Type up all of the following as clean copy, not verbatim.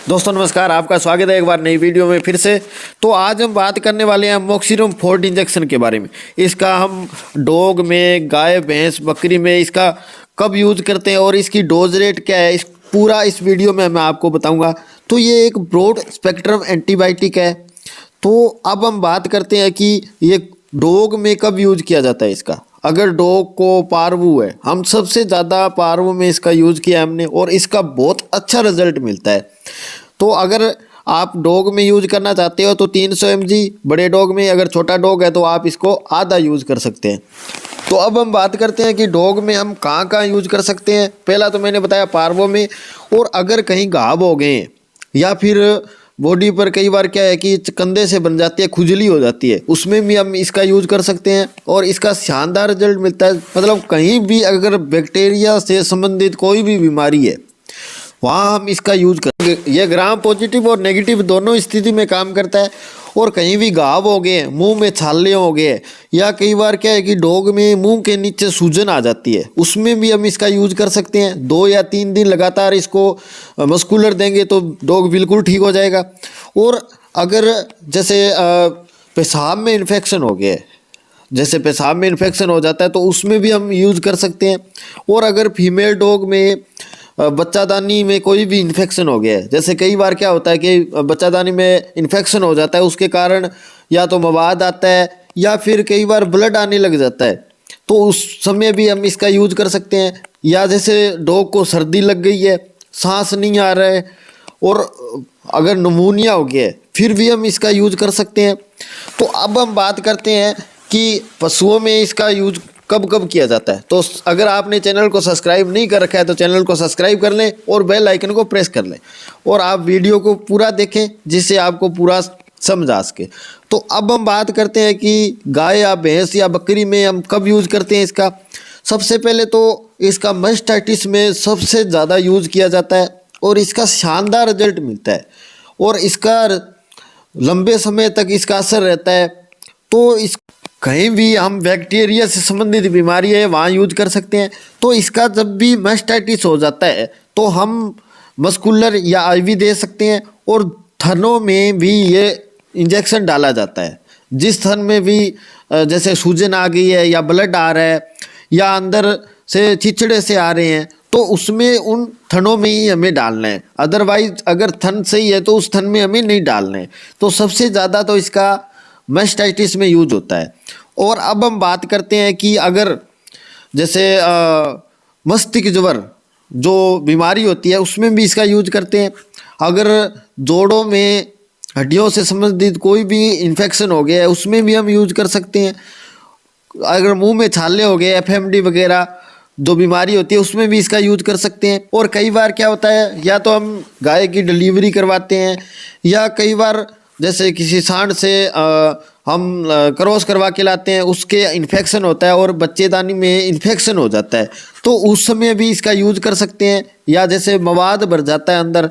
दोस्तों नमस्कार, आपका स्वागत है एक बार नई वीडियो में फिर से। तो आज हम बात करने वाले हैं अमोक्सिलम फोर्ट इंजेक्शन के बारे में। इसका हम डॉग में, गाय, भैंस, बकरी में इसका कब यूज करते हैं और इसकी डोज रेट क्या है, इस वीडियो में मैं आपको बताऊंगा। तो ये एक ब्रॉड स्पेक्ट्रम एंटीबायोटिक है। तो अब हम बात करते हैं कि ये डॉग में कब यूज किया जाता है इसका। अगर डॉग को पारवू है, हम सबसे ज़्यादा पारवू में इसका यूज़ किया हमने और इसका बहुत अच्छा रिजल्ट मिलता है। तो अगर आप डॉग में यूज करना चाहते हो तो 300 mg, बड़े डॉग में, अगर छोटा डॉग है तो आप इसको आधा यूज़ कर सकते हैं। तो अब हम बात करते हैं कि डॉग में हम कहाँ कहाँ यूज कर सकते हैं। पहला तो मैंने बताया पारवो में, और अगर कहीं घाव हो गए या फिर बॉडी पर कई बार क्या है कि कंधे से बन जाती है, खुजली हो जाती है, उसमें भी हम इसका यूज कर सकते हैं और इसका शानदार रिजल्ट मिलता है। मतलब कहीं भी अगर बैक्टीरिया से संबंधित कोई भी बीमारी है वहाँ हम इसका यूज करेंगे। यह ग्राम पॉजिटिव और नेगेटिव दोनों स्थिति में काम करता है। और कहीं भी घाव हो गए, मुंह में छाले हो गए, या कई बार क्या है कि डॉग में मुंह के नीचे सूजन आ जाती है, उसमें भी हम इसका यूज कर सकते हैं। 2 या 3 दिन लगातार इसको मस्कुलर देंगे तो डॉग बिल्कुल ठीक हो जाएगा। और अगर जैसे पेशाब में इन्फेक्शन हो गया, जैसे पेशाब में इन्फेक्शन हो जाता है तो उसमें भी हम यूज़ कर सकते हैं। और अगर फीमेल डॉग में बच्चादानी में कोई भी इन्फेक्शन हो गया है, जैसे कई बार क्या होता है कि बच्चादानी में इन्फेक्शन हो जाता है, उसके कारण या तो मवाद आता है या फिर कई बार ब्लड आने लग जाता है, तो उस समय भी हम इसका यूज कर सकते हैं। या जैसे डॉग को सर्दी लग गई है, सांस नहीं आ रहा है, और अगर निमोनिया हो गया है, फिर भी हम इसका यूज कर सकते हैं। तो अब हम बात करते हैं कि पशुओं में इसका यूज कब कब किया जाता है। तो अगर आपने चैनल को सब्सक्राइब नहीं कर रखा है तो चैनल को सब्सक्राइब कर लें और बेल आइकन को प्रेस कर लें, और आप वीडियो को पूरा देखें जिससे आपको पूरा समझ आ सके। तो अब हम बात करते हैं कि गाय या भैंस या बकरी में हम कब यूज़ करते हैं इसका। सबसे पहले तो इसका मास्टाइटिस में सबसे ज़्यादा यूज़ किया जाता है और इसका शानदार रिजल्ट मिलता है और इसका लंबे समय तक इसका असर रहता है। तो इस कहीं भी हम बैक्टीरिया से संबंधित बीमारी है वहाँ यूज कर सकते हैं। तो इसका जब भी मास्टाइटिस हो जाता है तो हम मस्कुलर या आईवी दे सकते हैं, और थनों में भी ये इंजेक्शन डाला जाता है। जिस थन में भी जैसे सूजन आ गई है या ब्लड आ रहा है या अंदर से चिचड़े से आ रहे हैं तो उसमें उन थनों में ही हमें डालना है। अदरवाइज अगर थन सही है तो उस थन में हमें नहीं डालना है। तो सबसे ज़्यादा तो इसका मास्टाइटिस में यूज होता है। और अब हम बात करते हैं कि अगर जैसे मस्तिष्क ज्वर जो बीमारी होती है उसमें भी इसका यूज करते हैं। अगर जोड़ों में हड्डियों से संबंधित कोई भी इन्फेक्शन हो गया है उसमें भी हम यूज कर सकते हैं। अगर मुंह में छाले हो गए, एफएमडी वगैरह जो बीमारी होती है उसमें भी इसका यूज कर सकते हैं। और कई बार क्या होता है, या तो हम गाय की डिलीवरी करवाते हैं या कई बार जैसे किसी सांड से हम क्रॉस करवा के लाते हैं, उसके इन्फेक्शन होता है और बच्चेदानी में इन्फेक्शन हो जाता है, तो उस समय भी इसका यूज कर सकते हैं। या जैसे मवाद भर जाता है अंदर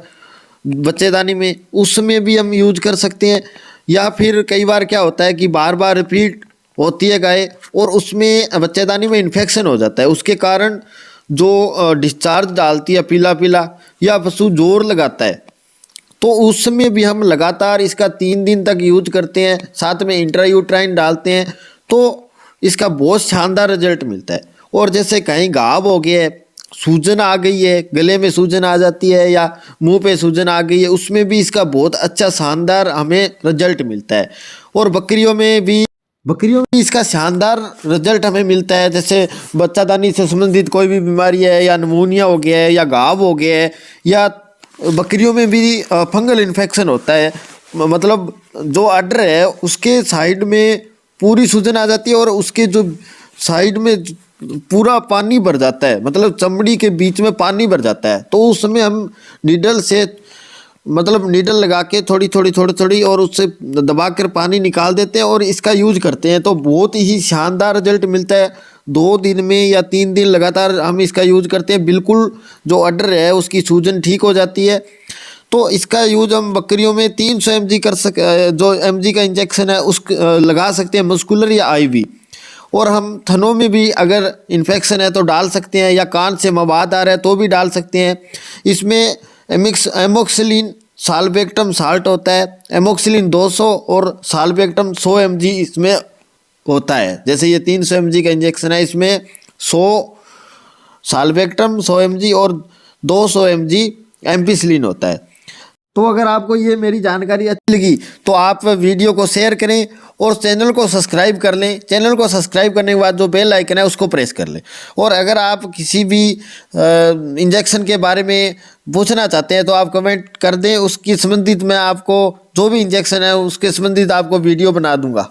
बच्चेदानी में, उस समय भी हम यूज कर सकते हैं। या फिर कई बार क्या होता है कि बार बार रिपीट होती है गाय और उसमें बच्चेदानी में इन्फेक्शन हो जाता है, उसके कारण जो डिस्चार्ज डालती है पीला पीला, या पशु जोर लगाता है, तो उस समय भी हम लगातार इसका 3 दिन तक यूज करते हैं, साथ में इंट्रायूट्राइन डालते हैं, तो इसका बहुत शानदार रिजल्ट मिलता है। और जैसे कहीं घाव हो गया है, सूजन आ गई है, गले में सूजन आ जाती है या मुंह पे सूजन आ गई है, उसमें भी इसका बहुत अच्छा शानदार हमें रिजल्ट मिलता है। और बकरियों में भी इसका शानदार रिजल्ट हमें मिलता है। जैसे बच्चादानी से संबंधित कोई भी बीमारी है, या निमोनिया हो गया है, या घाव हो गया है, या बकरियों में भी फंगल इन्फेक्शन होता है, मतलब जो अडर है उसके साइड में पूरी सूजन आ जाती है और उसके जो साइड में पूरा पानी भर जाता है, मतलब चमड़ी के बीच में पानी भर जाता है। तो उस समय हम नीडल से, मतलब नीडल लगा के थोड़ी थोड़ी और उससे दबा कर पानी निकाल देते हैं और इसका यूज करते हैं, तो बहुत ही शानदार रिजल्ट मिलता है। 2 दिन में या 3 दिन लगातार हम इसका यूज करते हैं, बिल्कुल जो अडर है उसकी सूजन ठीक हो जाती है। तो इसका यूज हम बकरियों में 300 mg जो mg का इंजेक्शन है उस लगा सकते हैं, मस्कुलर या आईवी। और हम थनों में भी अगर इन्फेक्शन है तो डाल सकते हैं, या कान से मवाद आ रहा है तो भी डाल सकते हैं। इसमें एमोक्सिलिन साल्वेक्टम साल्ट होता है, एमोक्सिलिन 200 और साल्वेक्टम 100 mg इसमें होता है। जैसे ये 300 mg का इंजेक्शन है, इसमें 100 साल्वेक्टम 100 mg और 200 mg एम्पिसिलिन होता है। तो अगर आपको ये मेरी जानकारी अच्छी लगी तो आप वीडियो को शेयर करें और चैनल को सब्सक्राइब कर लें। चैनल को सब्सक्राइब करने के बाद जो बेल आइकन है उसको प्रेस कर लें। और अगर आप किसी भी इंजेक्शन के बारे में पूछना चाहते हैं तो आप कमेंट कर दें, उसकी संबंधित मैं आपको जो भी इंजेक्शन है उसके संबंधित आपको वीडियो बना दूंगा।